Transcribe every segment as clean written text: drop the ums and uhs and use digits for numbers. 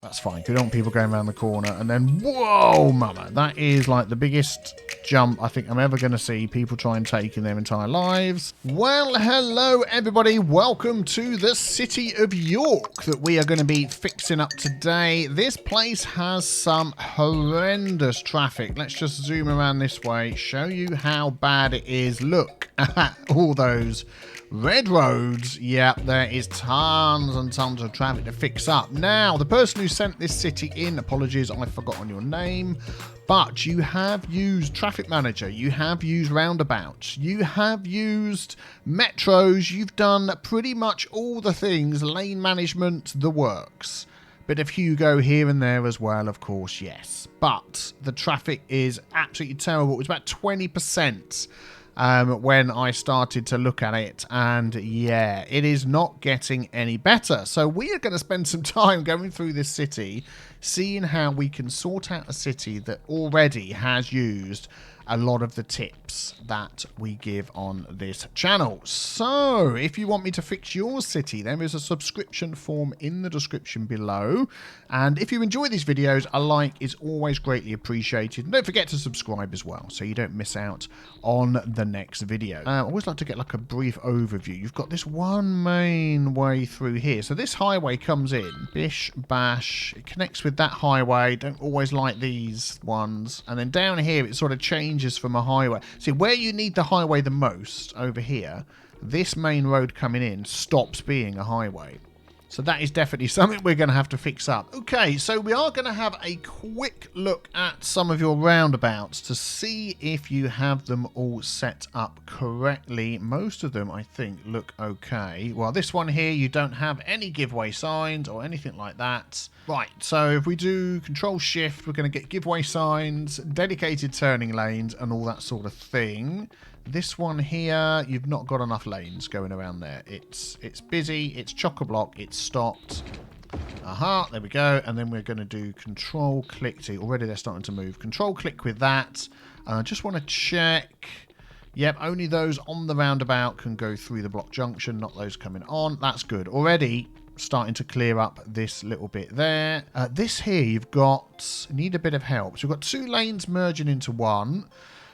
That's fine. We don't want people going around the corner and then, whoa, mama. That is like the biggest jump I think I'm ever going to see. People try and take in their entire lives. Well, hello, everybody. Welcome to the city of York that we are going to be fixing up today. This place has some horrendous traffic. Let's just zoom around this way, show you how bad it is. Look at all those red roads. Yeah, there is tons and tons of traffic to fix up. Now, the person who sent this city in, apologies, I've forgotten your name, but you have used Traffic Manager, you have used Roundabouts, you have used metros, you've done pretty much all the things, lane management, the works. Bit of Hugo here and there as well, of course, yes. But the traffic is absolutely terrible. It was about 20%. When I started to look at it, and yeah, it is not getting any better. So we are going to spend some time going through this city, seeing how we can sort out a city that already has used a lot of the tips that we give on this channel. So if you want me to fix your city, there is a subscription form in the description below. And if you enjoy these videos, a like is always greatly appreciated. And don't forget to subscribe as well, so you don't miss out on the next video. I always like to get like a brief overview. You've got this one main way through here. So this highway comes in, bish, bash, it connects with that highway. Don't always like these ones. And then down here, it sort of changes from a highway. See, where you need the highway the most, over here, this main road coming in stops being a highway. So that is definitely something we're going to have to fix up. Okay, so we are going to have a quick look at some of your roundabouts to see if you have them all set up correctly. Most of them, I think, look okay. Well, this one here, you don't have any giveaway signs or anything like that. Right, so if we do Control-Shift, we're going to get giveaway signs, dedicated turning lanes, and all that sort of thing. This one here, you've not got enough lanes going around there. It's busy, it's chock-a-block, it's stopped. Aha, there we go. And then we're going to do Control-Click to... Already they're starting to move. Control-Click with that. And I just want to check... Yep, only those on the roundabout can go through the block junction, not those coming on. That's good. Already starting to clear up this little bit there. This here, you've got... Need a bit of help. So we've got two lanes merging into one.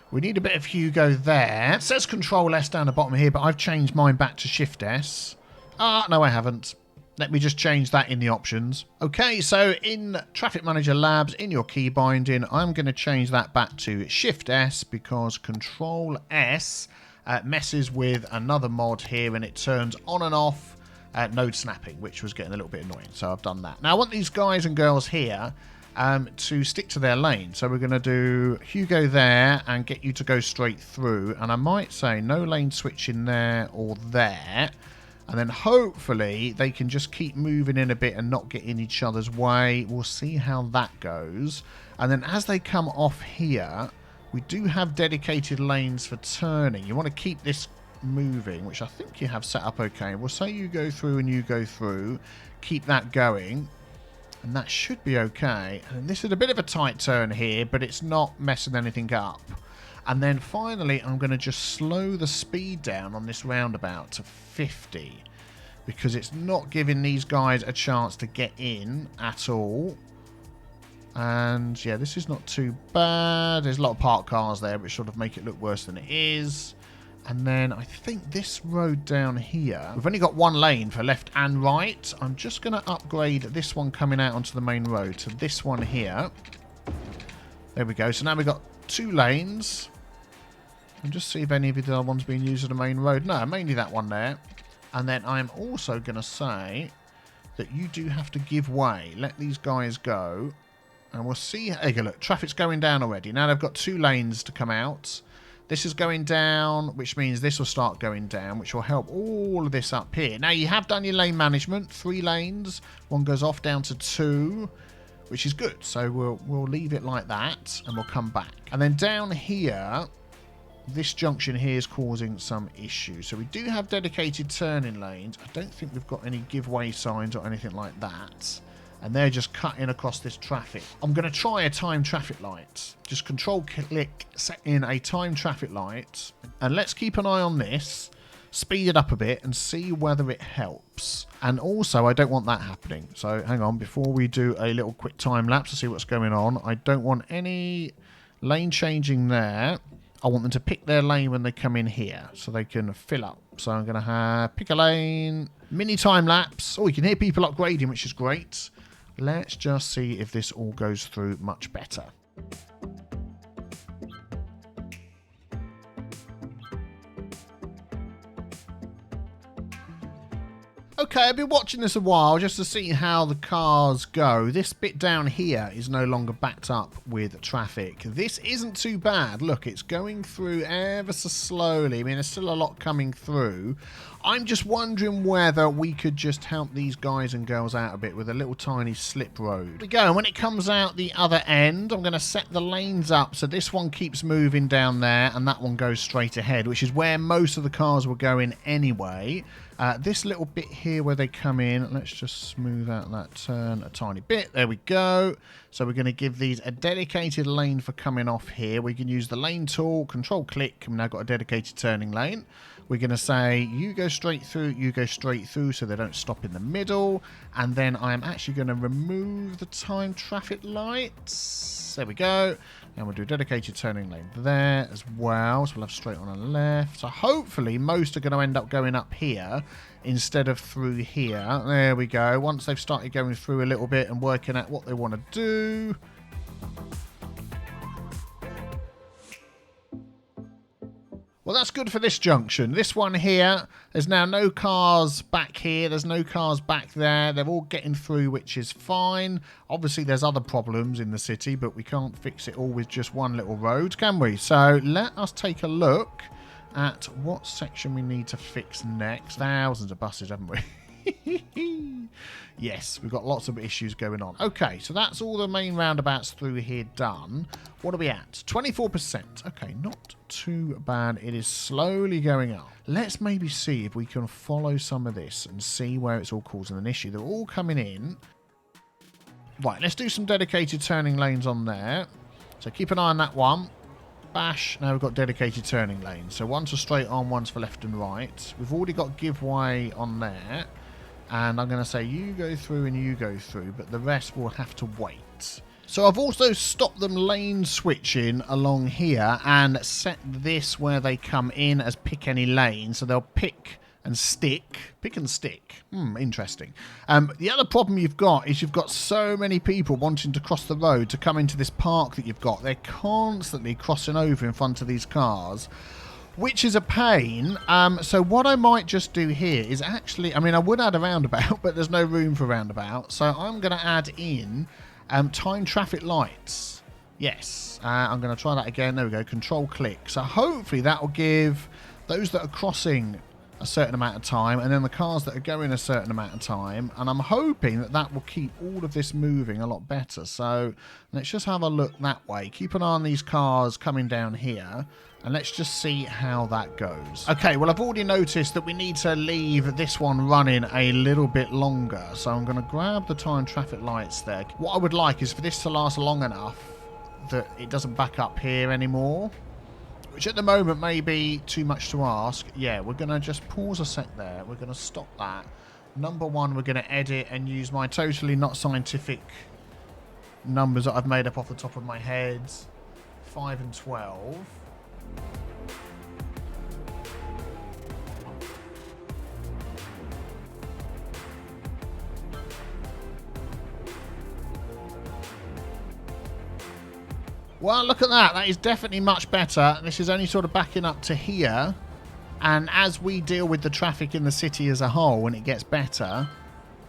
We need a bit of Hugo there. It says Control S down the bottom here, but I've changed mine back to Shift S. No, I haven't. Let me just change that in the options. Okay, so in Traffic Manager Labs, in your key binding, I'm going to change that back to Shift S because Control S messes with another mod here and it turns on and off node snapping, which was getting a little bit annoying. So I've done that. Now, I want these guys and girls here to stick to their lane. So we're going to do Hugo there and get you to go straight through. And I might say no lane switching there or there. And then hopefully they can just keep moving in a bit and not get in each other's way. We'll see how that goes. And then as they come off here, we do have dedicated lanes for turning. You want to keep this moving, which I think you have set up okay. We'll say you go through and you go through. Keep that going. And that should be okay. And this is a bit of a tight turn here, but it's not messing anything up. And then finally, I'm going to just slow the speed down on this roundabout to 50. Because it's not giving these guys a chance to get in at all. And yeah, this is not too bad. There's a lot of parked cars there, which sort of make it look worse than it is. And then I think this road down here, we've only got one lane for left and right. I'm just going to upgrade this one coming out onto the main road to this one here. There we go. So now we've got two lanes. And just see if any of the other ones being used on the main road. No, mainly that one there. And then I'm also going to say that you do have to give way. Let these guys go. And we'll see. There you go, look, traffic's going down already. Now they've got two lanes to come out. This is going down, which means this will start going down, which will help all of this up here. Now, you have done your lane management. 3 lanes. One goes off down to 2, which is good. So we'll leave it like that, and we'll come back. And then down here, this junction here is causing some issues. So we do have dedicated turning lanes. I don't think we've got any giveaway signs or anything like that. And they're just cutting across this traffic. I'm going to try a time traffic light. Just control click, set in a time traffic light. And let's keep an eye on this. speed it up a bit and see whether it helps. And also, I don't want that happening. So hang on, before we do a little quick time lapse to see what's going on, I don't want any lane changing there. I want them to pick their lane when they come in here so they can fill up. So I'm going to have pick a lane, mini time lapse. Oh, you can hear people upgrading, which is great. Let's just see if this all goes through much better. Okay, I've been watching this a while just to see how the cars go. This bit down here is no longer backed up with traffic. This isn't too bad. Look, it's going through ever so slowly. I mean, there's still a lot coming through. I'm just wondering whether we could just help these guys and girls out a bit with a little tiny slip road. Here we go. And when it comes out the other end, I'm going to set the lanes up so this one keeps moving down there and that one goes straight ahead, which is where most of the cars were going anyway. This little bit here where they come in, let's just smooth out that turn a tiny bit. There we go. So we're going to give these a dedicated lane for coming off here. We can use the lane tool, control click, and we've now got a dedicated turning lane. We're going to say, you go straight through, you go straight through, so they don't stop in the middle. And then I'm actually going to remove the time traffic lights. There we go. And we'll do a dedicated turning lane there as well. So we'll have straight on and left. So hopefully most are going to end up going up here instead of through here. There we go. Once they've started going through a little bit and working out what they want to do. Well, that's good for this junction. This one here, there's now no cars back here. There's no cars back there. They're all getting through, which is fine. Obviously, there's other problems in the city, but we can't fix it all with just one little road, can we? So let us take a look at what section we need to fix next. Thousands of buses, haven't we? Yes, we've got lots of issues going on. Okay, so that's all the main roundabouts through here done. What are we at? 24%. Okay, not too bad. It is slowly going up. Let's maybe see if we can follow some of this and see where it's all causing an issue. They're all coming in. Right, let's do some dedicated turning lanes on there. So keep an eye on that one. Bash. Now we've got dedicated turning lanes. So one's for straight on, one's for left and right. We've already got give way on there. And I'm going to say you go through and you go through, but the rest will have to wait. So I've also stopped them lane switching along here and set this where they come in as pick any lane. So they'll pick and stick. Pick and stick. Interesting. The other problem you've got is you've got so many people wanting to cross the road to come into this park that you've got. They're constantly crossing over in front of these cars, which is a pain. So what I might just do here is actually, I mean, I would add a roundabout, but there's no room for roundabout. So I'm going to add in time traffic lights. Yes, I'm going to try that again. There we go, control click. So hopefully that will give those that are crossing a certain amount of time and then the cars that are going a certain amount of time. And I'm hoping that that will keep all of this moving a lot better. So let's just have a look that way. Keep an eye on these cars coming down here. And let's just see how that goes. Okay, well, I've already noticed that we need to leave this one running a little bit longer. So I'm going to grab the time traffic lights there. What I would like is for this to last long enough that it doesn't back up here anymore, which at the moment may be too much to ask. Yeah, we're going to just pause a sec there. We're going to stop that. Number one, we're going to edit and use my totally not scientific numbers that I've made up off the top of my head. 5 and 12. Well, look at that. That is definitely much better. This is only sort of backing up to here. And as we deal with the traffic in the city as a whole, when it gets better,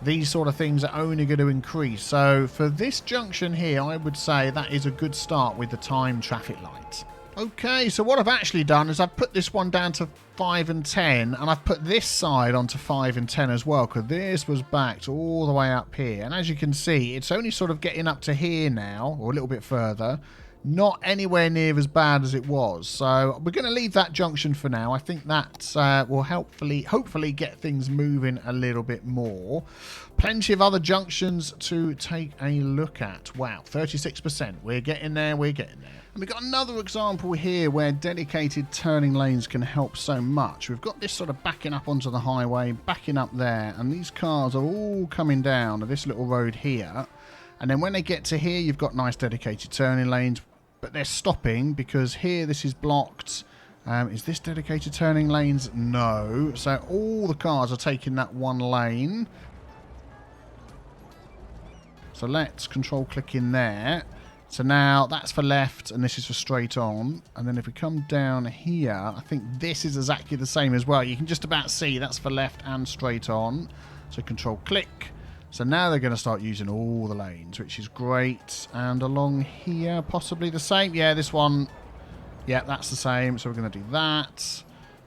these sort of things are only going to increase. So for this junction here, I would say that is a good start with the time traffic light. Okay, so what I've actually done is I've put this one down to 5 and 10, and I've put this side onto 5 and 10 as well, because this was backed all the way up here. And as you can see, it's only sort of getting up to here now, or a little bit further, not anywhere near as bad as it was. So we're going to leave that junction for now. I think that will hopefully get things moving a little bit more. Plenty of other junctions to take a look at. Wow, 36%. We're getting there, we're getting there. And we've got another example here where dedicated turning lanes can help so much. We've got this sort of backing up onto the highway, backing up there, and these cars are all coming down this little road here. And then when they get to here, you've got nice dedicated turning lanes, but they're stopping because here this is blocked. Is this dedicated turning lanes? No. So all the cars are taking that one lane. So let's control click in there. So now that's for left and this is for straight on. And then if we come down here, I think this is exactly the same as well. You can just about see that's for left and straight on. So control click. So now they're going to start using all the lanes, which is great. And along here, possibly the same. Yeah, this one. Yeah, that's the same. So we're going to do that.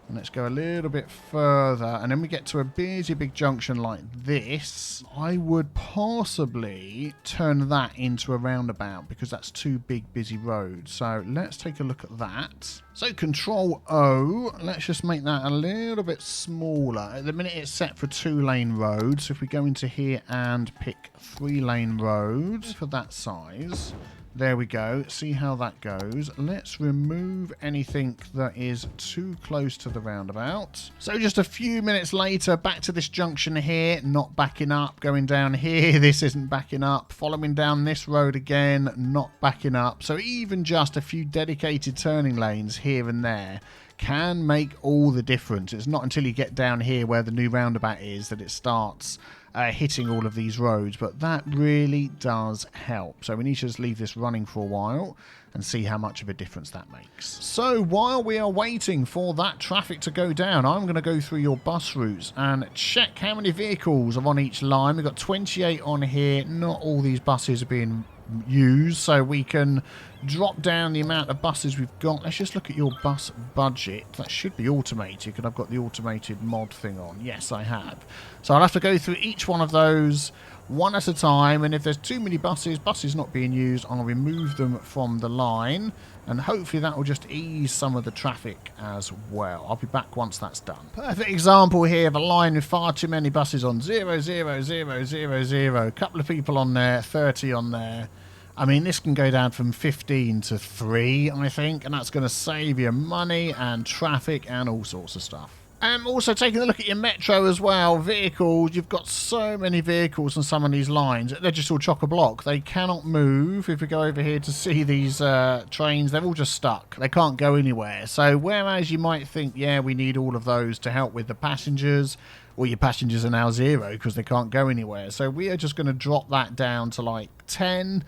And let's go a little bit further. And then we get to a busy big junction like this. I would possibly turn that into a roundabout because that's two big busy roads. So let's take a look at that. So Control O, let's just make that a little bit smaller. At the minute it's set for 2-lane roads. So if we go into here and pick 3-lane roads for that size. There we go. See how that goes. Let's remove anything that is too close to the roundabout. So just a few minutes later, back to this junction here. Not backing up. Going down here. This isn't backing up. Following down this road again. Not backing up. So even just a few dedicated turning lanes here and there can make all the difference. It's not until you get down here where the new roundabout is that it starts hitting all of these roads, but that really does help. So we need to just leave this running for a while and see how much of a difference that makes. So while we are waiting for that traffic to go down, I'm going to go through your bus routes and check how many vehicles are on each line. We've got 28 on here. Not all these buses are being used, so we can drop down the amount of buses we've got. Let's just look at your bus budget. That should be automated, and I've got the automated mod thing on. Yes, I have. So I'll have to go through each one of those one at a time, and if there's too many buses not being used, I'll remove them from the line, and hopefully that will just ease some of the traffic as well. I'll be back once that's done. Perfect example here of a line with far too many buses on. 0, 0, 0, 0, 0. A couple of people on there, 30 on there. I mean, this can go down from 15 to 3, I think, and that's going to save you money and traffic and all sorts of stuff. Also taking a look at your metro as well, vehicles. You've got so many vehicles on some of these lines. They're just all chock-a-block. They cannot move. If we go over here to see these trains, they're all just stuck. They can't go anywhere. So whereas you might think, yeah, we need all of those to help with the passengers, well, your passengers are now 0 because they can't go anywhere. So we are just going to drop that down to like 10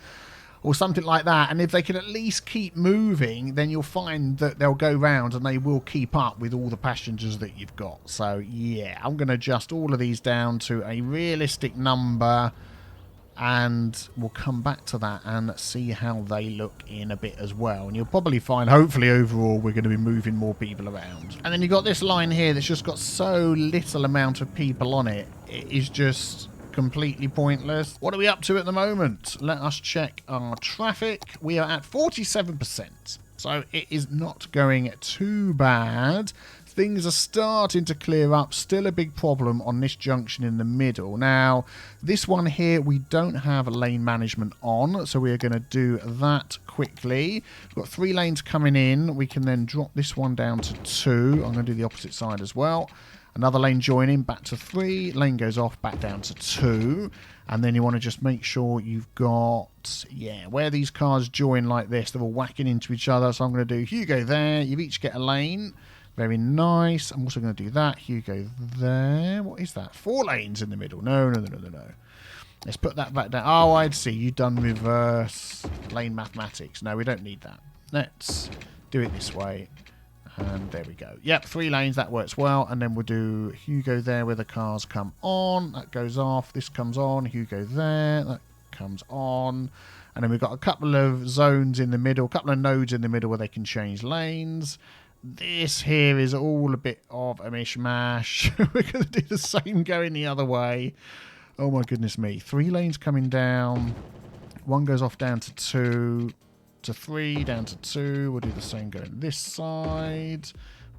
or something like that, and if they can at least keep moving, then you'll find that they'll go round and they will keep up with all the passengers that you've got. So yeah, I'm going to adjust all of these down to a realistic number, and we'll come back to that and see how they look in a bit as well. And you'll probably find, hopefully overall, we're going to be moving more people around. And then you've got this line here that's just got so little amount of people on it. It is just completely pointless. What are we up to at the moment? Let us check our traffic. We are at 47%. So it is not going too bad. Things are starting to clear up. Still a big problem on this junction in the middle. Now, this one here, we don't have lane management on, so we are going to do that quickly. We've got 3 lanes coming in. We can then drop this one down to 2. I'm going to do the opposite side as well. Another lane joining, back to 3. Lane goes off, back down to 2. And then you want to just make sure you've got, yeah, where these cars join like this, they're all whacking into each other. So I'm going to do Hugo there. You each get a lane. Very nice. I'm also going to do that. Hugo there. What is that? 4 lanes in the middle. No. Let's put that back down. Oh, I'd see. You've done reverse lane mathematics. No, we don't need that. Let's do it this way. And there we go. Yep, 3 lanes. That works well. And then we'll do Hugo there where the cars come on. That goes off. This comes on. Hugo there. That comes on. And then we've got a couple of zones in the middle, a couple of nodes in the middle where they can change lanes. This here is all a bit of a mishmash. We're going to do the same going the other way. Oh my goodness me. 3 lanes coming down. 1 goes off down to 2. to 3, down to 2. We'll do the same going this side.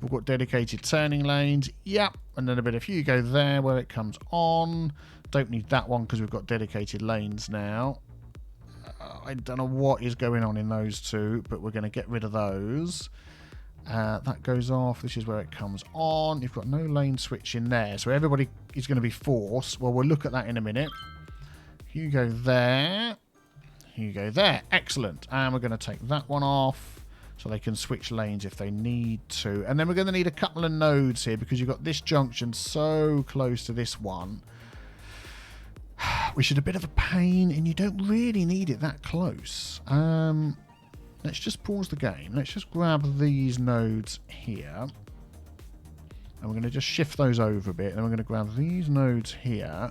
We've got dedicated turning lanes. Yep. And then a bit of Hugo there where it comes on. Don't need that one because we've got dedicated lanes now. I don't know what is going on in those two, but we're going to get rid of those. That goes off. This is where it comes on. You've got no lane switch in there, so everybody is going to be forced. Well, we'll look at that in a minute. Hugo there. Hugo there. Excellent. And we're going to take that one off so they can switch lanes if they need to. And then we're going to need a couple of nodes here because you've got this junction so close to this one, which is a bit of a pain, and you don't really need it that close. Let's just pause the game. Let's just grab these nodes here. And we're going to just shift those over a bit. And we're going to grab these nodes here.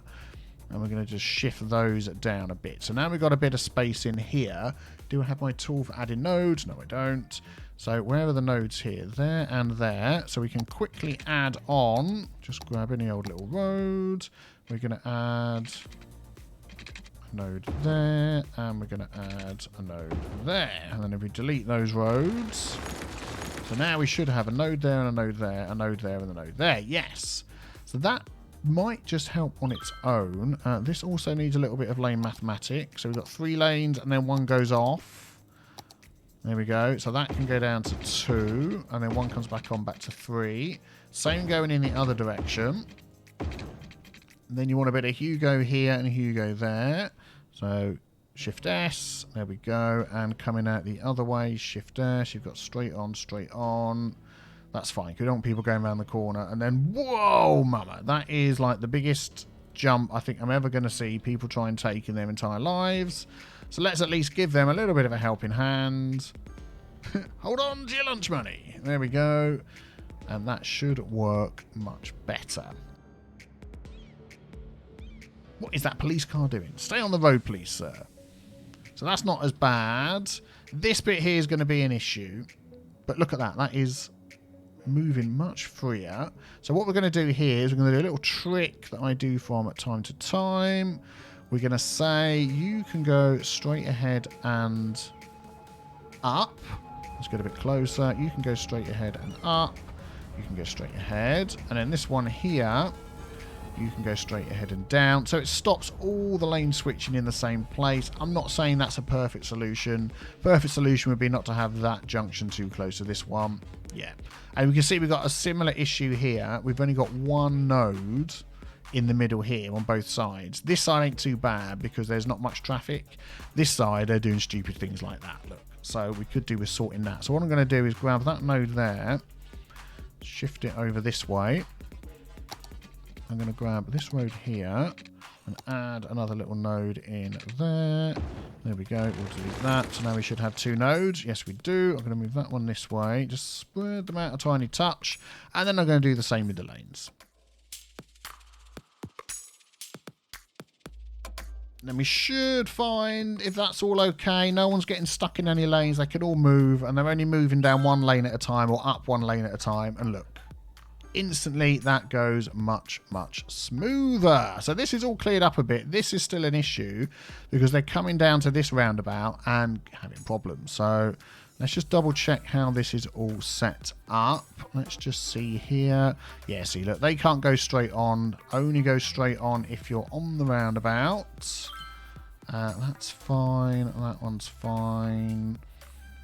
And we're going to just shift those down a bit. So now we've got a bit of space in here. Do I have my tool for adding nodes? No, I don't. So where are the nodes here? There and there. So we can quickly add on. Just grab any old little road. We're going to add node there, and we're going to add a node there. And then if we delete those roads, so now we should have a node there and a node there, a node there and a node there. Yes. So that might just help on its own. This also needs a little bit of lane mathematics. So we've got 3 lanes and then 1 goes off. There we go. So that can go down to 2 and then 1 comes back on back to 3. Same going in the other direction. And then you want a bit of Hugo here and Hugo there. So Shift S, there we go. And coming out the other way, Shift S, you've got straight on, straight on. That's fine. You don't want people going around the corner. And then, whoa, mama. That is like the biggest jump I think I'm ever going to see people try and take in their entire lives. So let's at least give them a little bit of a helping hand. Hold on to your lunch money. There we go. And that should work much better. What is that police car doing? Stay on the road, please, sir. So that's not as bad. This bit here is going to be an issue. But look at that. That is moving much freer. So what we're going to do here is we're going to do a little trick that I do from time to time. We're going to say you can go straight ahead and up. Let's get a bit closer. You can go straight ahead and up. You can go straight ahead. And then this one here, you can go straight ahead and down. So it stops all the lane switching in the same place. I'm not saying that's a perfect solution. Perfect solution would be not to have that junction too close to this one. Yeah. And we can see we've got a similar issue here. We've only got 1 node in the middle here on both sides. This side ain't too bad because there's not much traffic. This side, they're doing stupid things like that. Look. So we could do with sorting that. So what I'm going to do is grab that node there, shift it over this way. I'm going to grab this road here and add another little node in there. There we go. We'll delete that. So now we should have 2 nodes. Yes, we do. I'm going to move that one this way. Just spread them out a tiny touch. And then I'm going to do the same with the lanes. Then we should find if that's all okay. No one's getting stuck in any lanes. They can all move. And they're only moving down 1 lane at a time or up 1 lane at a time. And look. Instantly that goes much smoother. So this is all cleared up a bit. This is still an issue because they're coming down to this roundabout and having problems. So let's just double check how this is all set up. Let's just see here. Yeah, see, look, they can't go straight on. Only go straight on if you're on the roundabout. That's fine. That one's fine.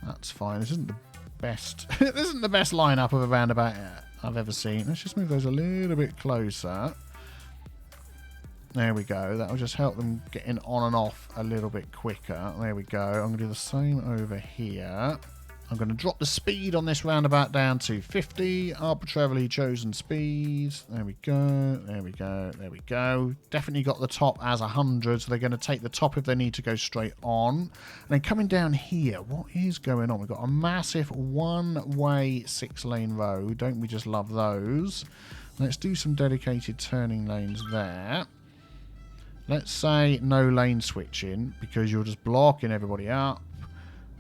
That's fine. This isn't the best. This isn't the best lineup of a roundabout I've ever seen. Let's just move those a little bit closer. There we go. That'll just help them get in on and off a little bit quicker. There we go. I'm going to do the same over here. I'm going to drop the speed on this roundabout down to 50. Arbitrarily chosen speed. There we go. There we go. There we go. Definitely got the top as 100. So they're going to take the top if they need to go straight on. And then coming down here, what is going on? We've got a massive 1-way 6-lane road. Don't we just love those? Let's do some dedicated turning lanes there. Let's say no lane switching because you're just blocking everybody up.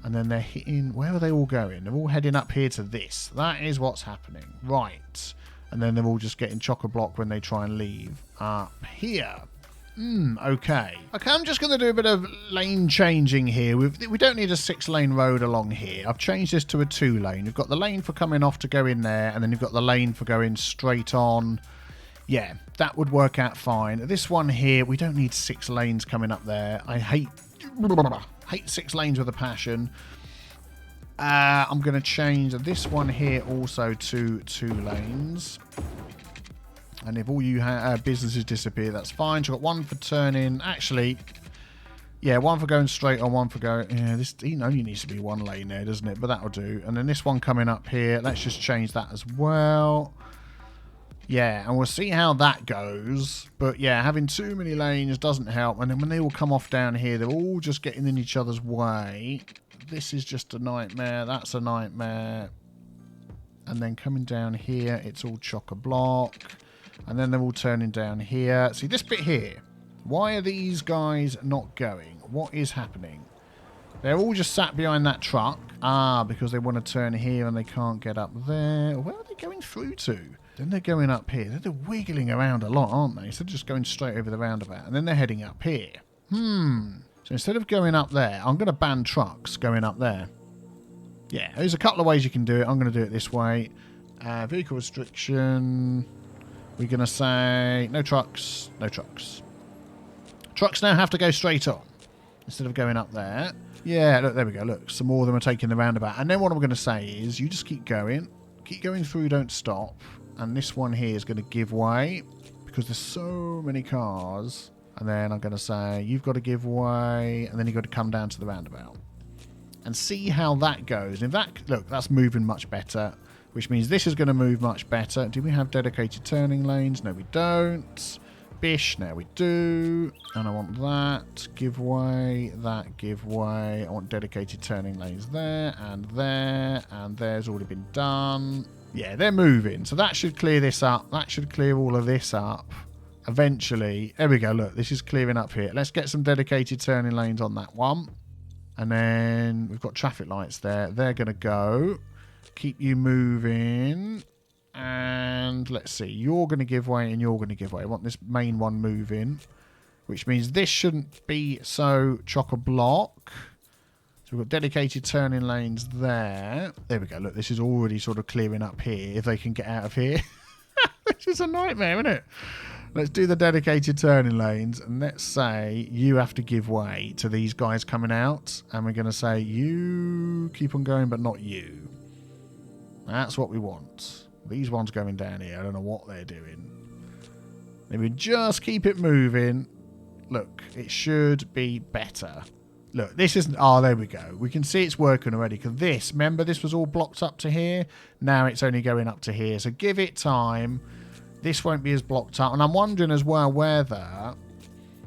And then they're hitting... Where are they all going? They're all heading up here to this. That is what's happening. Right. And then they're all just getting chock-a-block when they try and leave up here. Okay. Okay, I'm just going to do a bit of lane changing here. We don't need a 6-lane road along here. I've changed this to a 2-lane. You've got the lane for coming off to go in there, and then you've got the lane for going straight on. Yeah, that would work out fine. This one here, we don't need 6 lanes coming up there. I hate 6 lanes with a passion. I'm going to change this one here also to 2 lanes. And if all you businesses disappear, that's fine. So I've got one for turning. Actually, yeah, one for going straight on, one for going... Yeah, this only needs to be 1 lane there, doesn't it? But that'll do. And then this one coming up here, let's just change that as well. Yeah, and we'll see how that goes. But yeah, having too many lanes doesn't help. And then when they all come off down here, they're all just getting in each other's way. This is just a nightmare. That's a nightmare. And then coming down here, it's all chock-a-block. And then they're all turning down here. See, this bit here. Why are these guys not going? What is happening? They're all just sat behind that truck. Ah, because they want to turn here and they can't get up there. Where are they going through to? Then they're going up here. They're wiggling around a lot, aren't they? So they're just going straight over the roundabout. And then they're heading up here. So instead of going up there, I'm going to ban trucks going up there. Yeah, there's a couple of ways you can do it. I'm going to do it this way. Vehicle restriction... We're going to say no trucks, no trucks. Trucks now have to go straight on instead of going up there. Yeah, look, there we go. Look, some more of them are taking the roundabout. And then what I'm going to say is you just keep going. Keep going through, don't stop. And this one here is going to give way because there's so many cars. And then I'm going to say you've got to give way. And then you've got to come down to the roundabout. And see how that goes. In fact, look, that's moving much better. Which means this is going to move much better. Do we have dedicated turning lanes? No, we don't. Bish, now we do. And I want that. Give way. That give way. I want dedicated turning lanes there and there. And there's already been done. Yeah, they're moving. So that should clear this up. That should clear all of this up. Eventually. There we go. Look, this is clearing up here. Let's get some dedicated turning lanes on that one. And then we've got traffic lights there. They're going to go. Keep you moving. And let's see. You're going to give way and you're going to give way. I want this main one moving. Which means this shouldn't be so chock-a-block. So we've got dedicated turning lanes there. There we go. Look, this is already sort of clearing up here. If they can get out of here. This is a nightmare, isn't it? Let's do the dedicated turning lanes. And let's say you have to give way to these guys coming out. And we're going to say you keep on going, but not you. That's what we want. These ones going down here. I don't know what they're doing. If we just keep it moving. Look, it should be better. Look, this isn't... Oh, there we go. We can see it's working already. Because this, remember, this was all blocked up to here. Now it's only going up to here. So give it time. This won't be as blocked up. And I'm wondering as well whether...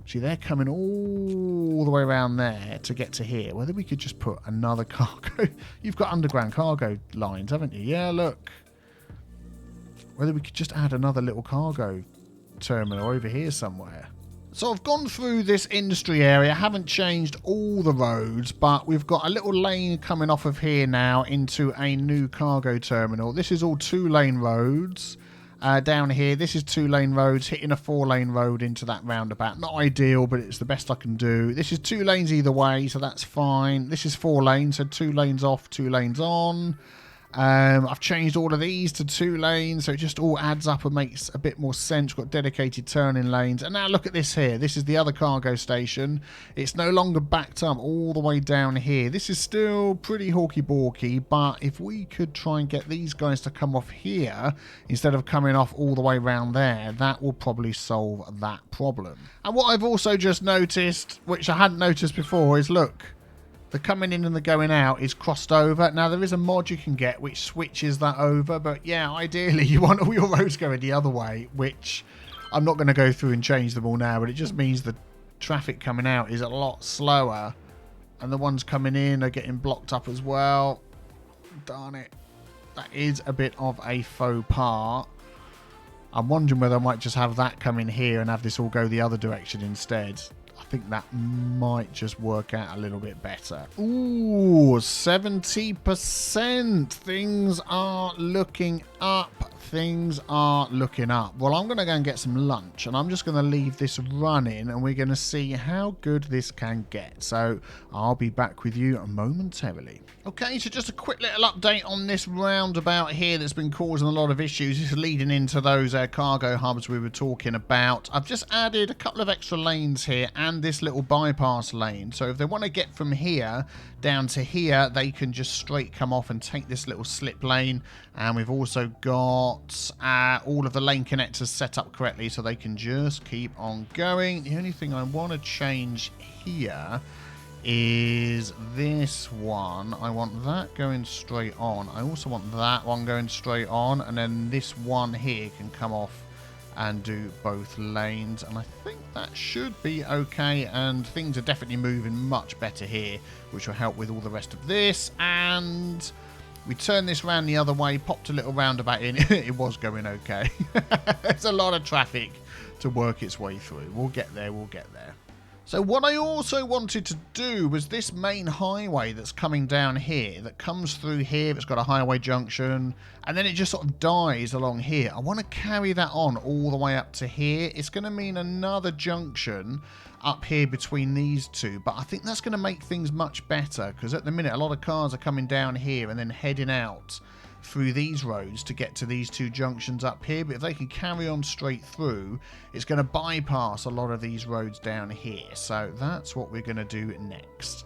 See, they're coming all the way around there to get to here. Whether we could just put another cargo... You've got underground cargo lines, haven't you? Yeah, look. Whether we could just add another little cargo terminal over here somewhere. So I've gone through this industry area. Haven't changed all the roads, but we've got a little lane coming off of here now into a new cargo terminal. This is all 2-lane roads. Down here, this is 2-lane roads hitting a 4-lane road into that roundabout. Not ideal, but it's the best I can do. This is 2 lanes either way, so that's fine. This is 4 lanes, so 2 lanes off, 2 lanes on. I've changed all of these to 2 lanes, so it just all adds up and makes a bit more sense. We've got dedicated turning lanes. And now look at this here. This is the other cargo station. It's no longer backed up all the way down here. This is still pretty hawky-balky, but if we could try and get these guys to come off here instead of coming off all the way around there, that will probably solve that problem. And what I've also just noticed, which I hadn't noticed before, is look, the coming in and the going out is crossed over. Now, there is a mod you can get which switches that over. But, yeah, ideally, you want all your roads going the other way, which I'm not going to go through and change them all now. But it just means the traffic coming out is a lot slower. And the ones coming in are getting blocked up as well. Darn it. That is a bit of a faux pas. I'm wondering whether I might just have that come in here and have this all go the other direction instead. I think that might just work out a little bit better. Ooh, 70%. Things are looking up. Things are looking up. Well, I'm going to go and get some lunch, and I'm just going to leave this running, and we're going to see how good this can get. So I'll be back with you momentarily. Okay, so just a quick little update on this roundabout here that's been causing a lot of issues. This is leading into those cargo hubs we were talking about. I've just added a couple of extra lanes here and this little bypass lane. So if they want to get from here down to here, they can just straight come off and take this little slip lane. And we've also got all of the lane connectors set up correctly so they can just keep on going. The only thing I want to change here is this one. I want that going straight on. I also want that one going straight on, and then this one here can come off and do both lanes, and I think that should be okay, and things are definitely moving much better here, which will help with all the rest of this. And we turn this round the other way, popped a little roundabout in. It was going okay. There's a lot of traffic to work its way through. We'll get there, we'll get there. So what I also wanted to do was this main highway that's coming down here, that comes through here. It's got a highway junction, and then it just sort of dies along here. I want to carry that on all the way up to here. It's going to mean another junction up here between these two, but I think that's going to make things much better, because at the minute a lot of cars are coming down here and then heading out through these roads to get to these two junctions up here. But if they can carry on straight through, it's going to bypass a lot of these roads down here. So that's what we're going to do next.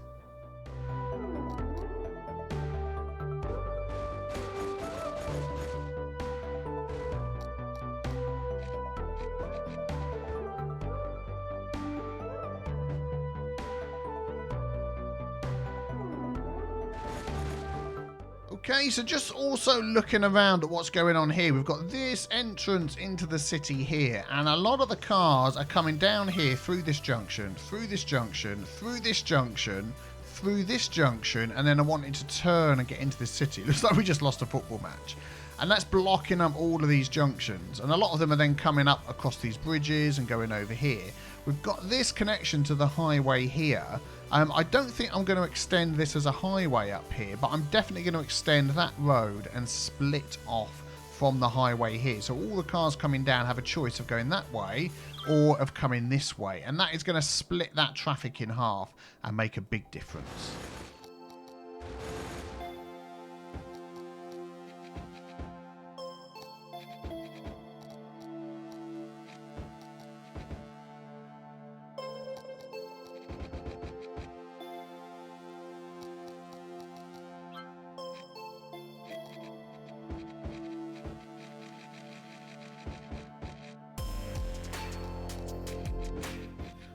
Okay, so just also looking around at what's going on here, we've got this entrance into the city here, and a lot of the cars are coming down here through this junction, through this junction, through this junction, through this junction, and then are wanting to turn and get into the city. Looks like we just lost a football match. And that's blocking up all of these junctions, and a lot of them are then coming up across these bridges and going over here. We've got this connection to the highway here. I don't think I'm going to extend this as a highway up here, but I'm definitely going to extend that road and split off from the highway here. So all the cars coming down have a choice of going that way or of coming this way. And that is going to split that traffic in half and make a big difference.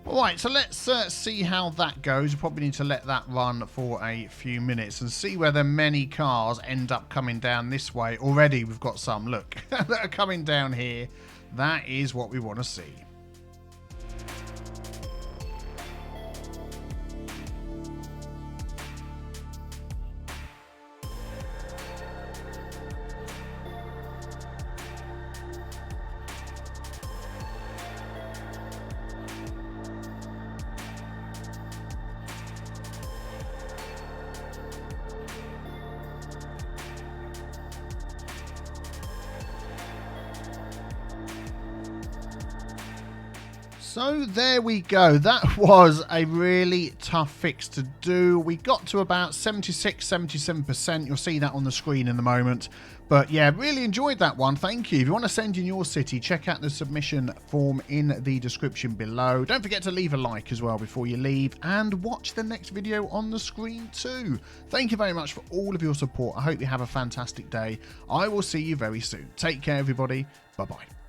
Alright, so let's see how that goes. We probably need to let that run for a few minutes and see whether many cars end up coming down this way. Already we've got some, look, that are coming down here. That is what we want to see. So there we go. That was a really tough fix to do. We got to about 76, 77%. You'll see that on the screen in a moment. But yeah, really enjoyed that one. Thank you. If you want to send in your city, check out the submission form in the description below. Don't forget to leave a like as well before you leave, and watch the next video on the screen too. Thank you very much for all of your support. I hope you have a fantastic day. I will see you very soon. Take care, everybody. Bye-bye.